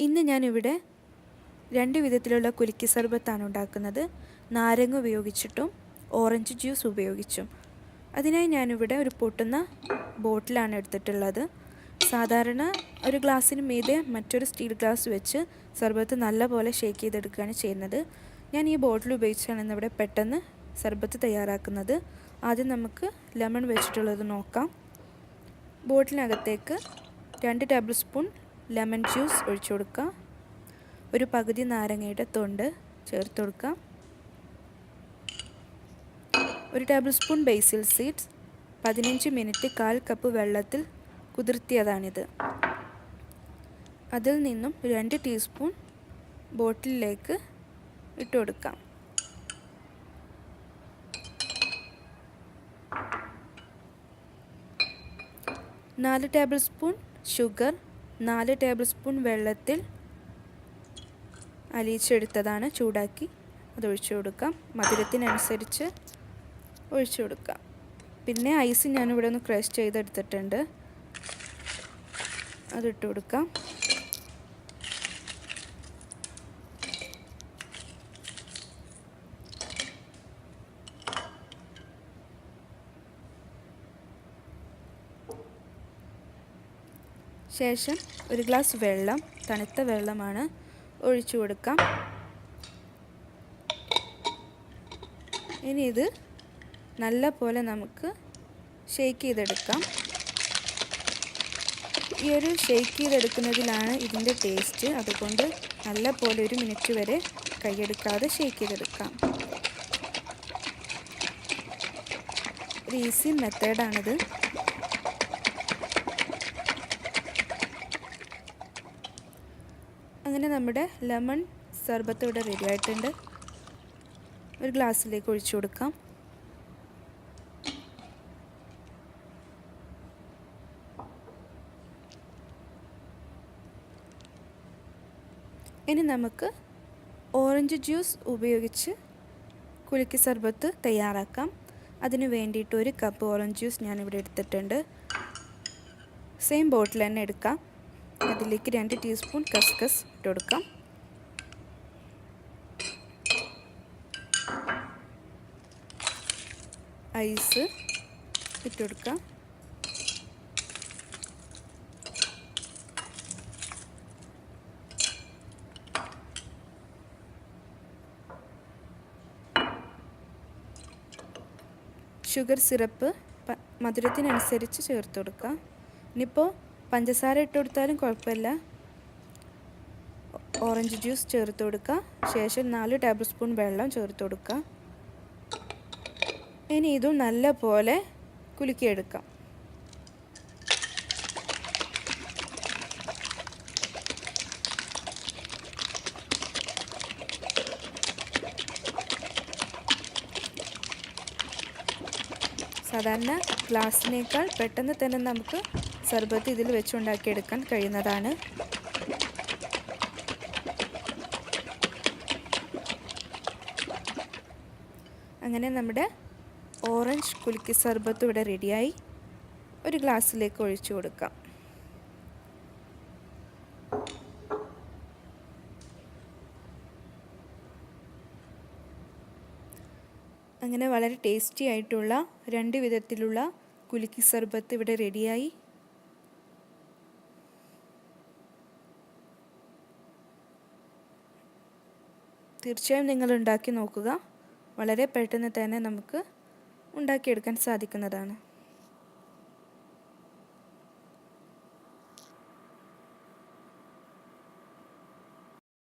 ഇന്ന് ഞാനിവിടെ രണ്ട് വിധത്തിലുള്ള കുലുക്കി സർബത്താണ് ഉണ്ടാക്കുന്നത്. നാരങ്ങ ഉപയോഗിച്ചിട്ടും ഓറഞ്ച് ജ്യൂസ് ഉപയോഗിച്ചും. അതിനായി ഞാനിവിടെ ഒരു പൊട്ടുന്ന ബോട്ടിലാണ് എടുത്തിട്ടുള്ളത്. സാധാരണ ഒരു ഗ്ലാസ്സിന് മീതെ മറ്റൊരു സ്റ്റീൽ ഗ്ലാസ് വെച്ച് സർബത്ത് നല്ലപോലെ ഷേക്ക് ചെയ്തെടുക്കുകയാണ് ചെയ്യുന്നത്. ഞാൻ ഈ ബോട്ടിൽ ഉപയോഗിച്ചാണ് ഇന്നിവിടെ പെട്ടെന്ന് സർബത്ത് തയ്യാറാക്കുന്നത്. ആദ്യം നമുക്ക് ലെമൺ വെച്ചിട്ടുള്ളത് നോക്കാം. ബോട്ടിലിനകത്തേക്ക് 2 ടേബിൾ സ്പൂൺ ലെമൺ ജ്യൂസ് ഒഴിച്ചു കൊടുക്കുക. ഒരു പകുതി നാരങ്ങയുടെ തൊണ്ട് ചേർത്ത് കൊടുക്കുക. 1 ടേബിൾ സ്പൂൺ ബേസിൽ സീഡ്സ് 15 മിനിറ്റ് 1/4 കപ്പ് വെള്ളത്തിൽ കുതിർത്തിയതാണിത്. അതിൽ നിന്നും 2 ടീസ്പൂൺ ബോട്ടിലിലേക്ക് ഇട്ട് കൊടുക്കാം. നാല് table spoon sugar 4 table spoon വെള്ളത്തിൽ അലിയിച്ചെടുത്തതാണ്, ചൂടാക്കി അതൊഴിച്ചു കൊടുക്കാം. മധുരത്തിനനുസരിച്ച് ഒഴിച്ചു കൊടുക്കാം. പിന്നെ ഐസ് ഞാനിവിടെ ഒന്ന് ക്രഷ് ചെയ്തെടുത്തിട്ടുണ്ട്, അതിട്ട് കൊടുക്കാം. ശേഷം 1 ഗ്ലാസ് വെള്ളം, തണുത്ത വെള്ളമാണ്, ഒഴിച്ചു കൊടുക്കാം. ഇനി ഇത് നല്ല പോലെ നമുക്ക് ഷേക്ക് ചെയ്തെടുക്കാം. ഈ ഒരു ഷേക്ക് ചെയ്തെടുക്കുന്നതിലാണ് ഇതിൻ്റെ ടേസ്റ്റ്. അതുകൊണ്ട് നല്ല പോലെ 1 മിനിറ്റ് വരെ കൈയെടുക്കാതെ ഷേക്ക് ചെയ്തെടുക്കാം. ഒരു ഈസി മെത്തേഡാണിത്. അങ്ങനെ നമ്മുടെ ലെമൺ സർബത്ത് ഇവിടെ റെഡി ആയിട്ടുണ്ട്. ഒരു ഗ്ലാസ്സിലേക്ക് ഒഴിച്ചു കൊടുക്കാം. ഇനി നമുക്ക് ഓറഞ്ച് ജ്യൂസ് ഉപയോഗിച്ച് കുലുക്കി സർബത്ത് തയ്യാറാക്കാം. അതിന് വേണ്ടിയിട്ട് 1 കപ്പ് ഓറഞ്ച് ജ്യൂസ് ഞാനിവിടെ എടുത്തിട്ടുണ്ട്. സെയിം ബോട്ടിൽ തന്നെ എടുക്കാം. അതിലേക്ക് 2 ടീസ്പൂൺ കസ്കസ് ഇട്ട് കൊടുക്കാം. ഐസ് ഇട്ട് കൊടുക്കാം. ഷുഗർ സിറപ്പ് മധുരത്തിനനുസരിച്ച് ചേർത്ത് കൊടുക്കാം. ഇനിയിപ്പോൾ പഞ്ചസാര ഇട്ട് കൊടുത്താലും കുഴപ്പമില്ല. ഓറഞ്ച് ജ്യൂസ് ചേർത്ത് കൊടുക്കുക. ശേഷം 4 ടേബിൾ സ്പൂൺ വെള്ളം ചേർത്ത് കൊടുക്കുക. ഇനി ഇതും നല്ല പോലെ കുലുക്കിയെടുക്കാം. സാധാരണ ഗ്ലാസ്സിനേക്കാൾ പെട്ടെന്ന് തന്നെ നമുക്ക് സർബത്ത് ഇതിൽ വെച്ചുണ്ടാക്കിയെടുക്കാൻ കഴിയുന്നതാണ്. അങ്ങനെ നമ്മുടെ ഓറഞ്ച് കുലുക്കി സർബത്ത് ഇവിടെ റെഡിയായി. ഒരു ഗ്ലാസ്സിലേക്ക് ഒഴിച്ചു കൊടുക്കാം. അങ്ങനെ വളരെ ടേസ്റ്റി ആയിട്ടുള്ള 2 വിധത്തിലുള്ള കുലുക്കി സർബത്ത് ഇവിടെ റെഡിയായി. തീർച്ചയായും നിങ്ങൾ ഉണ്ടാക്കി നോക്കുക. വളരെ പെട്ടെന്ന് തന്നെ നമുക്ക് ഉണ്ടാക്കിയെടുക്കാൻ സാധിക്കുന്നതാണ്.